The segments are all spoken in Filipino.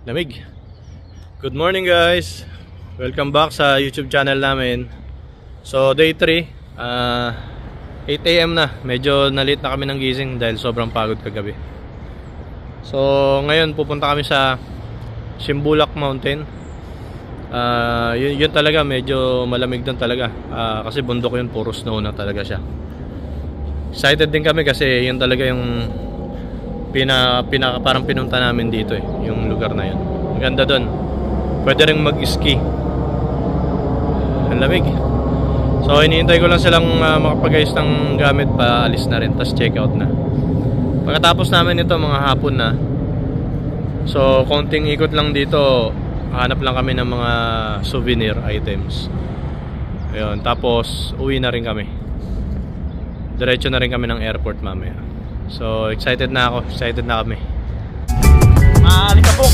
Lamig. Good morning guys. Welcome back sa YouTube channel namin. So day 3, 8 AM na. Medyo na-late na kami ng gising dahil sobrang pagod kagabi. So ngayon pupunta kami sa Simbulak Mountain. Yun talaga, medyo malamig doon talaga. Kasi bundok yun, puro snow na talaga siya. Excited din kami kasi yun talaga yung parang pinunta namin dito yung lugar na yun. Maganda doon. Pwede rin mag-ski. Ang lamig. So hinihintay ko lang silang makapag-ayos ng gamit pa, alis na rin, tapos check out na. Pagkatapos namin ito, mga hapon na. So konting ikot lang dito, hanap lang kami ng mga souvenir items. Ayun, tapos uwi na rin kami. Diretso na rin kami ng airport mamaya. So excited na ako, excited na kami. Maaari ka po.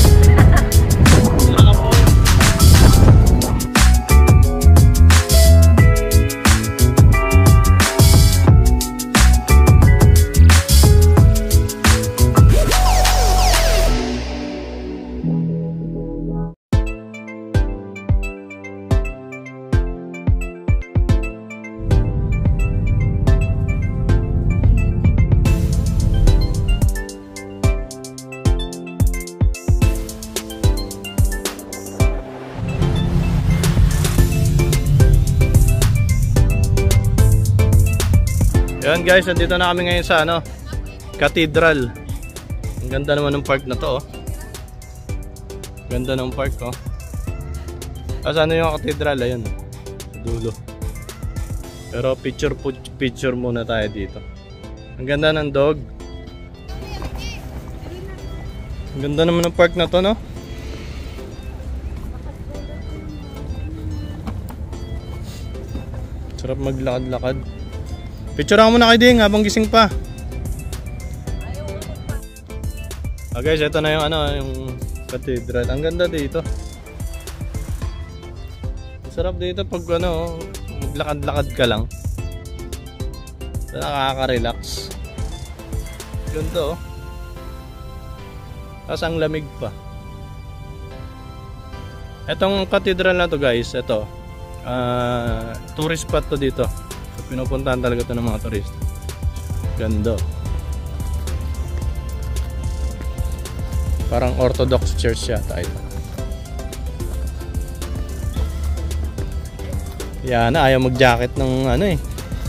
Yan guys, nandito na kami ngayon sa Cathedral. Ang ganda naman ng park na to, oh. Ganda ng park, oh. Ano yung Cathedral, ayun, sa dulo. Pero picture muna tayo dito. Ang ganda ng dog. Ang ganda naman ng park na to, no? Sarap maglakad-lakad. Picture ako muna kay Ding habang gising pa. Guys, ito na yung cathedral. Ang ganda dito. Ang sarap dito pag maglakad-lakad ka lang. Nakaka-relax. Ganda, oh. Tapos ang lamig pa. Etong cathedral na to guys, ito. Tourist spot to dito. Pinupuntahan talaga ito ng mga turista. Ganda. Parang Orthodox Church yata ito. Yan na, ayaw mag-jacket ng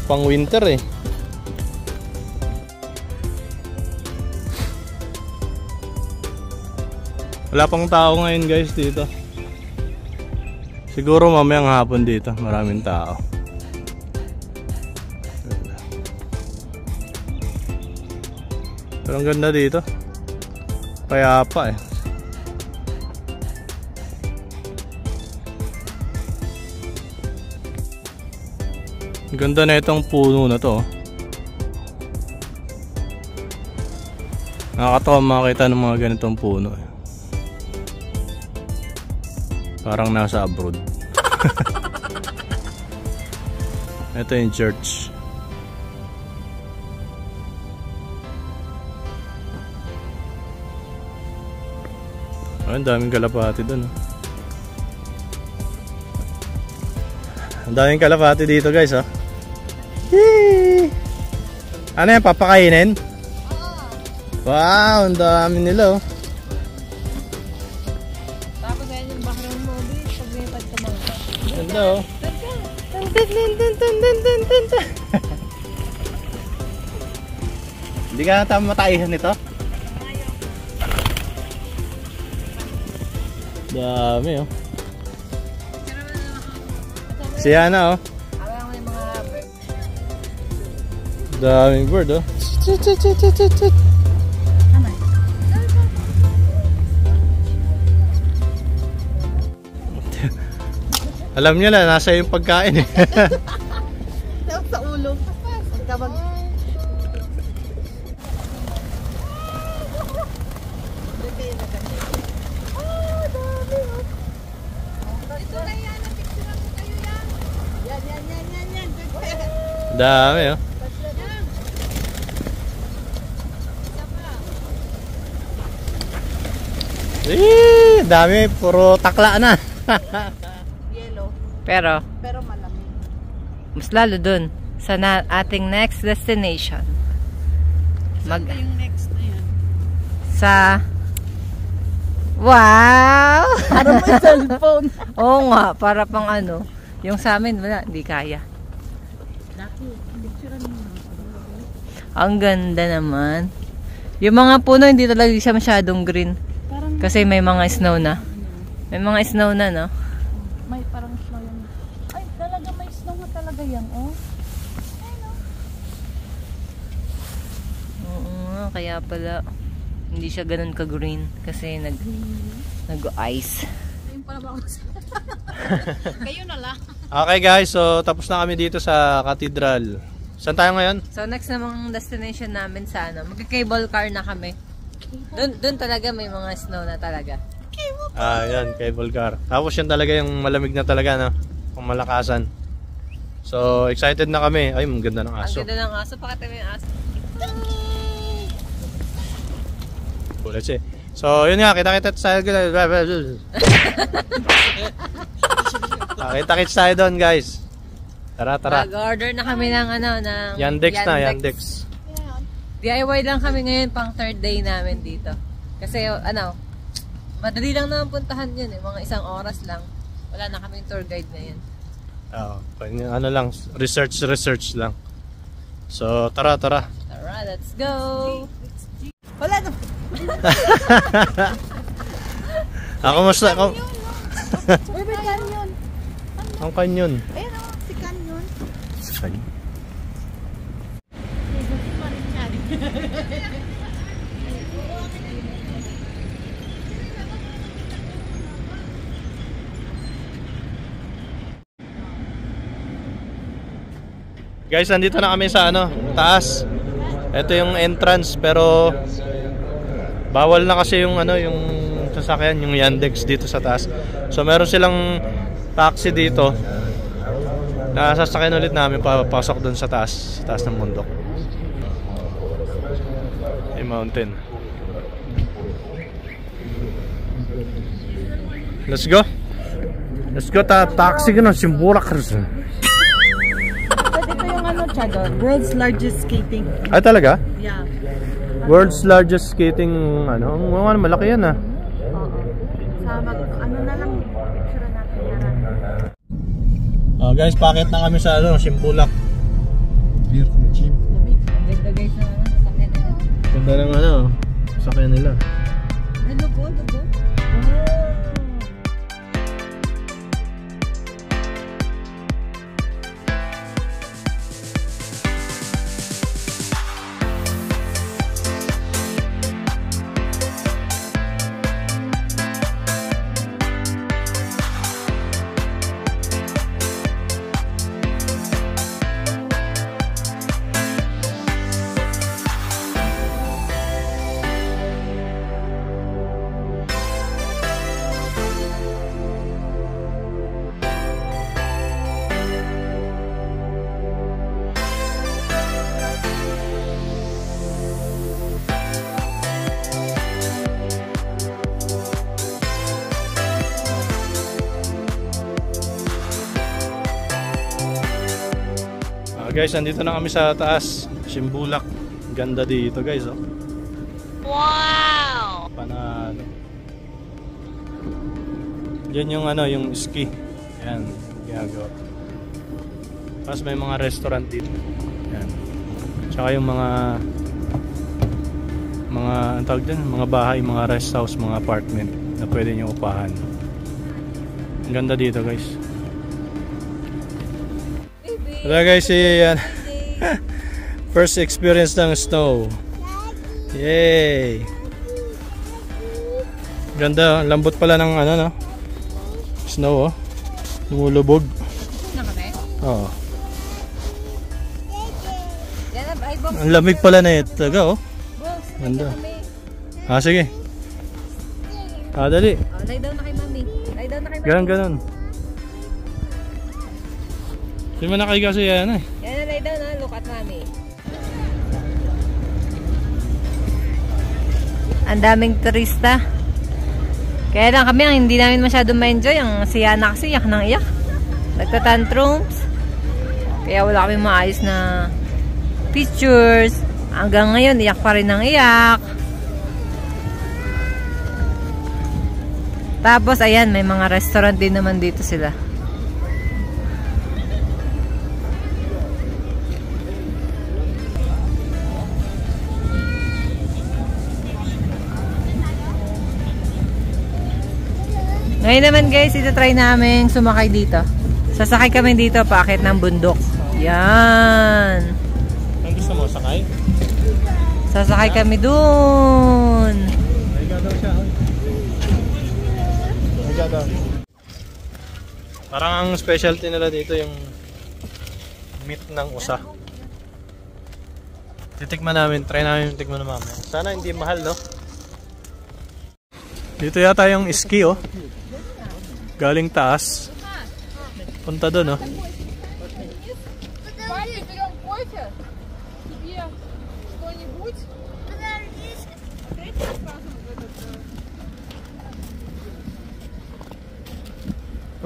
pang winter eh. Wala pang tao ngayon guys dito. Siguro mamayang hapon dito, maraming tao. Pero ang ganda dito. Payapa eh. Ang ganda na itong puno na to. Nakakatawa makita ng mga ganitong puno eh. Parang nasa abroad. Ito yung church. Ang daming kalapati dun. Ang daming kalapati dito guys, oh. Yee! Ano yan, papakainin? Wow, ang dami nila, oh. Tapos yan yung background movie, pag may pagkamangka. Ganda, oh. Hindi ka na mataihan nito? Dami, oh. Siya na, oh. Daming bird, oh. Alam niyo na, nasa yung pagkain eh. Sa ulo. Pagkabag. Dami, oh. dami. Puro takla na. Yellow. Pero, Pero malamig. mas lalo dun sa ating next destination. Saan ba yung next na yan? Sa... Wow! Para may cellphone. Oo nga, para pang ano. Yung sa amin, wala, hindi kaya. Naku, picturean mo. Ang ganda naman. Yung mga puno, hindi talaga siya masyadong green. Parang Kasi may mga snow na. May mga snow na, no? may parang snow yung... Ay, talaga may snow nga talaga yan, oh. Oo nga, kaya pala hindi siya ganun ka-green. Kasi nag-ice. Ayun pala ba ako Kayo na lang. Okay guys, so tapos na kami dito sa Cathedral. Saan tayo ngayon? So next namang destination namin sa ano, magka-cable car na kami. Doon talaga may mga snow na talaga. Yan, cable car. Tapos yan talaga yung malamig na talaga, no? Kung malakasan. So, excited na kami. Ay, ang ganda ng aso. Ang ganda ng aso, pakita mo yung aso. Kulit siya. So, yun nga, kita-kits tayo. Kita-kits tayo doon, guys. Tara, tara. Mag-order na kami ng ano, ng Yandex na, Yandex. DIY lang kami ngayon pang third day namin dito. Kasi ano, madali lang naman puntahan yun eh. Mga 1 oras lang. Wala na kaming tour guide ngayon. Ano lang, research lang. So, tara, tara. Tara, let's go! Wala na. Ako mas ako. Uy, may canyon. Ang kanyon. Ayun o, si canyon. Guys, nandito na kami sa ano, taas. Ito yung entrance pero bawal na kasi yung ano, yung sasakyan, yung Yandex dito sa taas. So meron silang taxi dito. Na sasakyan ulit namin papasok doon sa taas ng bundok. Ay mountain. Let's go. Let's go taxi gano Simbura Cruise. Ito yung ano, Chado, world's largest skating. Ay talaga? Yeah. World's largest skating ano, malaki yan ah. Oo. Sa ano na lang, picture natin yan. Guys, packet na kami sa ano, Simbulak. Ganda guys na ano, sasakyan nila. Ganda ng ano, sakyan nila. Dugo. Guys, nandito na kami sa taas, Simbulak. Ganda dito, guys, oh. Wow! Panalo. Diyan yung ano, yung ski. Yan, ginagawa. Tapos may mga restaurant dito. Yan. Tsaka yung mga ang tawag din, mga bahay, mga rest house, mga apartment na pwede nyo upahan. Ang ganda dito, guys. Wala guys, yan. First experience ng snow. Yay! Ganda, lambot pala ng ano, no? Snow, oh. Lumulubog. Na kami? Oo. Yan, ay box. Ang lamig pala na ito, oh. Ganda. Sige. Dali. Oh, lay down na kay mami. Lay down na kay mami. Ganon. Hindi mo nakahiga sa yan, eh. Yan na, lay down na. Look at mami. Ang daming turista. Kaya lang kami, ang hindi namin masyadong ma-enjoy. Ang si Yana kasi, iyak nang iyak. Nagtatantrums. Kaya wala kami maayos na pictures. Hanggang ngayon, iyak pa rin ng iyak. Tapos, ayan, may mga restaurant din naman dito sila. Ngayon naman guys, ito-try namin sumakay dito. Sasakay kami dito, paakit ng bundok. Yan. Ang gusto mo, sakay? Sasakay kami dun. Naiga daw siya. Naiga daw. Parang ang specialty nila dito yung meat ng usa. Titikman namin, try namin yung tikman na mamaya. Sana hindi mahal, no? Dito yata yung ski, oh. Galing taas. Punta doon, oh.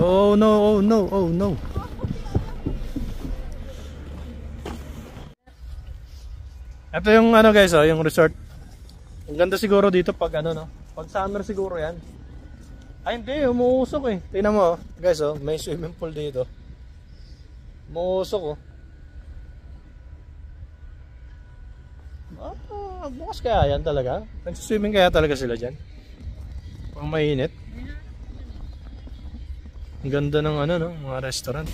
Oh no, oh no, oh no. Ito yung ano guys, oh, yung resort. Ang ganda siguro dito pag ano, no? Pag summer siguro yan. Ay hindi, umuusok eh. Tingnan mo guys, oh, may swimming pool dito. Umuusok oh. Bukas kaya yan talaga. Nagsiswimming kaya talaga sila dyan. Pang mainit. Ang ganda ng ano, no, mga restaurant.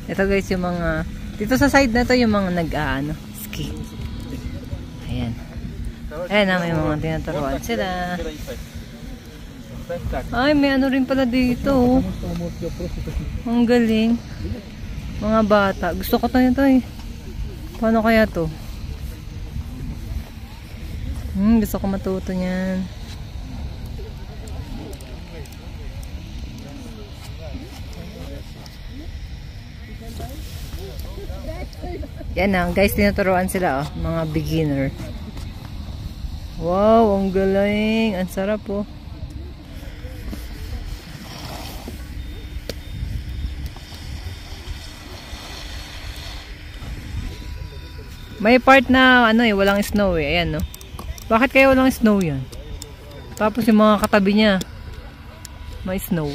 Ito guys yung mga, dito sa side na to yung mga nag-ano, ski. Ayan. Ayan na, may mga tinaturuan sila. Ay, may ano rin pala dito. Ang galing. Mga bata. Gusto ko tayo ito eh. Paano kaya to? Gusto ko matuto niyan. Yan na, guys, tinuturuan sila, oh, mga beginner. Wow, ang galing. Ang sarap, oh. May part na, ano eh, walang snow eh. Ayan, no. Bakit kaya walang snow yan? Tapos yung mga katabi niya, may snow.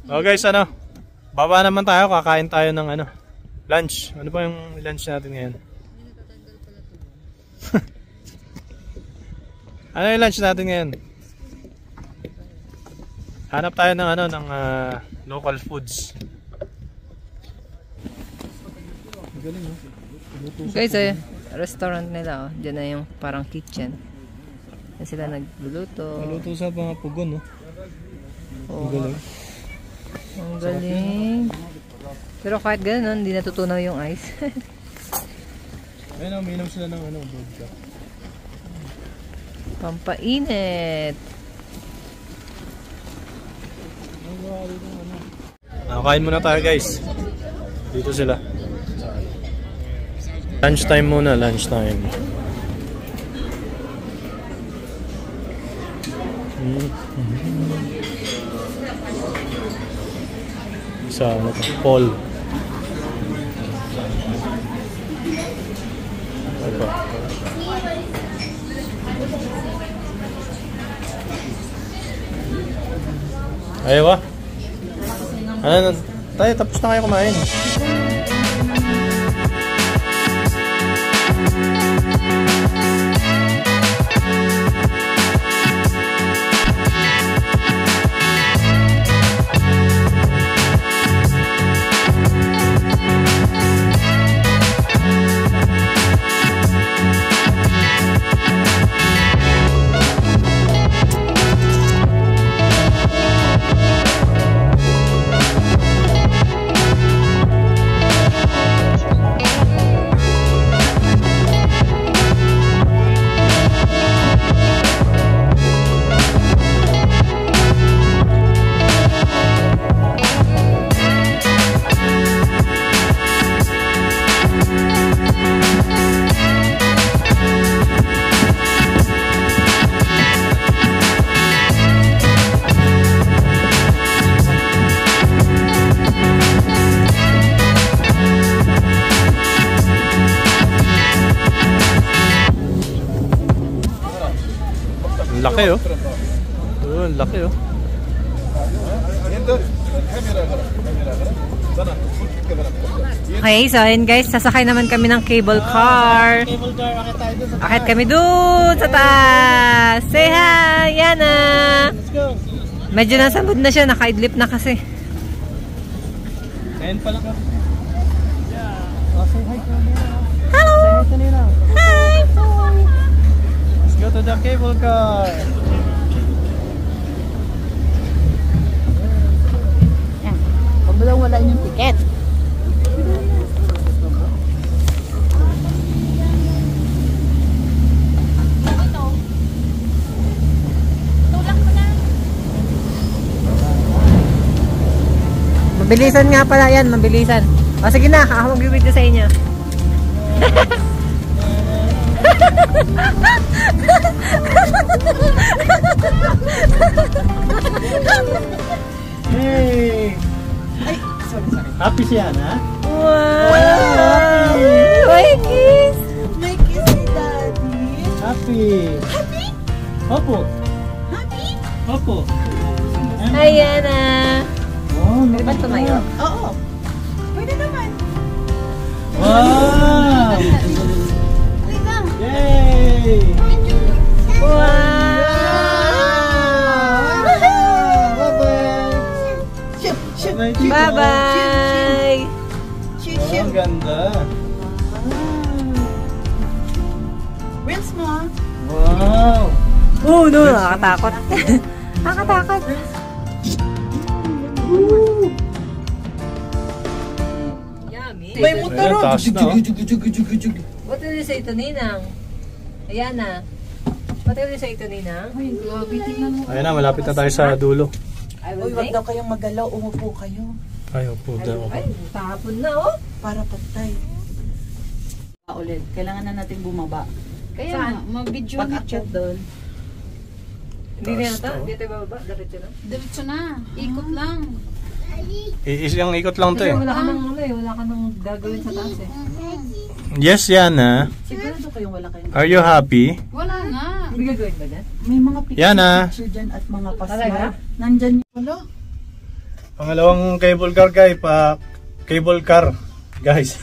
Oh guys, ano? Baba naman tayo, kakain tayo ng ano, lunch. Ano pa yung lunch natin ngayon? Ano yung lunch natin ngayon? Hanap tayo ng ano, ng local foods. Guys, eh, restaurant nila, oh. Diyan na yung parang kitchen. Diyan sila nagluluto. Naluto sa mga pugon, no? Oh. Ang galing. Ang galing. Pero kahit gano'n, hindi natutunaw yung ice. Ayun, uminom sila ng ano, vodka. Pampainit. Kain muna tayo guys. Dito sila. Lunch time muna, lunch time. Isa, ano to? Paul. Ano pa? Ayaw ba? Ano, tayo, tapos na kayo kumain. laki oh. Oh, laki oh. Okay, so ayun guys, sasakay naman kami ng cable car. Akit kami doon sa taas. Say hi, Yana. Medyo nasa mood na siya, nakaidlip na kasi. Ayan pala ka. Hello! Hi! Let's go to the cable car. Huwag mo lang wala yung ticket. Mabilisan nga pala yan, mabilisan. O sige na, ako mag-video sa inyo. Hey! Ay, sorry. Happy siya, ha? Wow! My kiss! May kiss ni Daddy. Happy! Happy? Opo! Happy? Opo! Ayan na! Oh, Pwede ba tumayo? Oo. Pwede naman. Wow! Halika. Yay! Wow! Shoot, shoot. Bye-bye! Shoot, Oh, shoot. ang ganda! Real small. Wow! Oh no, nakakatakot. Nakakatakot. Yummy. May motor. Ayan, taas na, oh. What will you say to Ninang? Ayan na. What will you say to Ninang? Ay, grabe. Tingnan mo. Ayun na, malapit na tayo sa dulo. I Uy, will wag say. daw kayong magalaw. Umupo kayo. Ayaw po daw. Ay, tahapon na oh. Para patay. Ulit. Kailangan na natin bumaba. Kaya Saan? nga, mag-video na Pag-akyat doon. Hindi na Taas yata. to. Hindi tayo bababa. Diretso na. Diretso na. Ikot lang. Isang ikot lang to Kasi eh. wala ka nang ano eh. Wala ka nang gagawin sa taas eh. Yes, Yana. Sigurado kayong wala kayong... Are you happy? Wala nga. May gagawin ba dyan? May mga Yan na. picture dyan at mga Talaga? pasla. Nandyan yung... Wala. Pangalawang cable car guy pa cable car guys.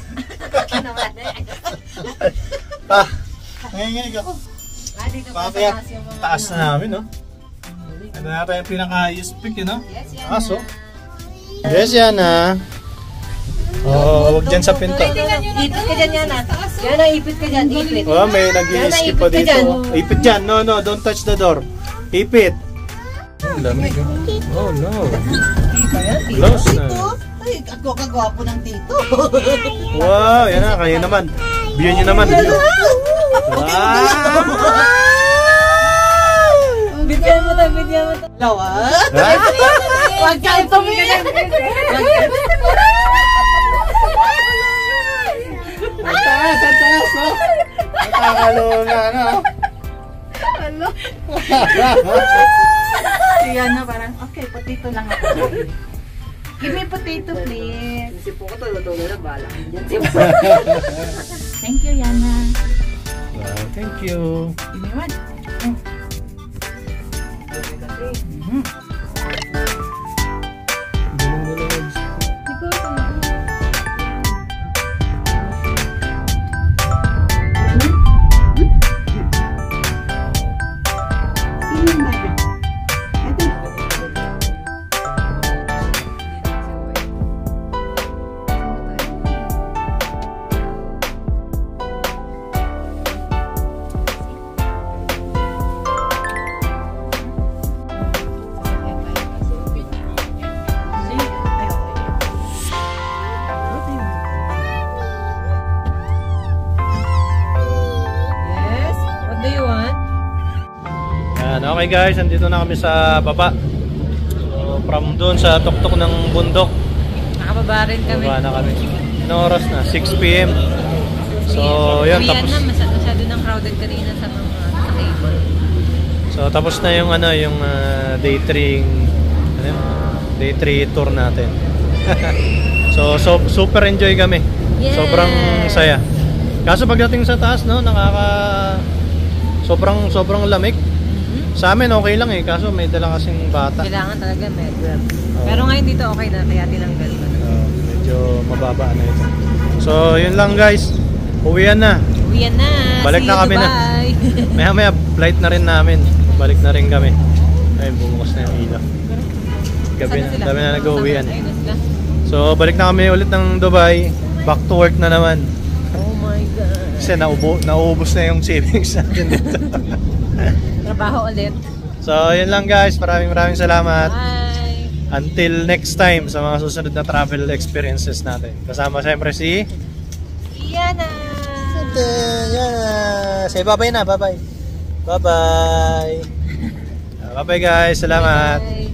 Pa. Ngayon ka. Ah, dito pa sa Bakit? taas yung mga... Taas na namin, no? Ito na tayo yung pinaka-highest peak, you know? Yes, yan. Taas, oh. Yes, Yana. Oo, wag dyan sa pinto. Ipit ka dyan, Yana. Yana, ipit ka dyan. Ipit. Oh, may nag-i-skip pa Yana, ipit ka dito. dyan. Ipit dyan. No, no, don't touch the door. Ipit. Ang lamig, oh. Oh, no. Close na. Ay, ako kagwapo ng tito. Wow, yan na, kayo naman. View nyo naman. Wow! Bigyan mo ta, bigyan mo ta. Lawa? Ha? Wag kang tumingin. Ang taas, oh. Nakakalula na, oh. Siya na parang, okay, potato lang ako. Give me potato, please. Si Poco tulo-tulo na, bahala ka dyan. Thank you, Yana. Wow, thank you. Give me one. Yes? What do you want? Yan, okay guys, andito na kami sa baba. So, from doon sa tuktok ng bundok, Nakababa rin kami. baba na kami. Anong oras na? 6 p.m. So, yun, Uwian tapos. na, masyado ng crowded kanina sa mga sa cable. So, tapos na yung ano, yung day 3 ano yun? Day 3 tour natin. so, super enjoy kami. Yes. Sobrang saya. Kaso pagdating sa taas, no, sobrang lamig. Sa amin okay lang eh, kaso may dala kasing bata. Kailangan talaga may gloves. Oo. Pero ngayon dito okay na, kaya tinanggal ko na. Medyo mababa na ito. So, yun lang guys. Uwian na. Uwian na. Balik See na you, kami na. Dubai. Maya flight na rin namin. Balik na rin kami. Ay, bumukas na yung ilaw. Gabi na, dami na nag-uwian. Ayun na sila. So, balik na kami ulit ng Dubai. Back to work na naman. Oh my God. Kasi nauubos na yung savings natin dito. Trabaho ulit. So, yun lang guys. Maraming salamat. Bye. Until next time sa mga susunod na travel experiences natin. Kasama siyempre si... Yana. Say bye-bye na. Bye-bye. Bye-bye. Bye-bye guys. Salamat. Bye.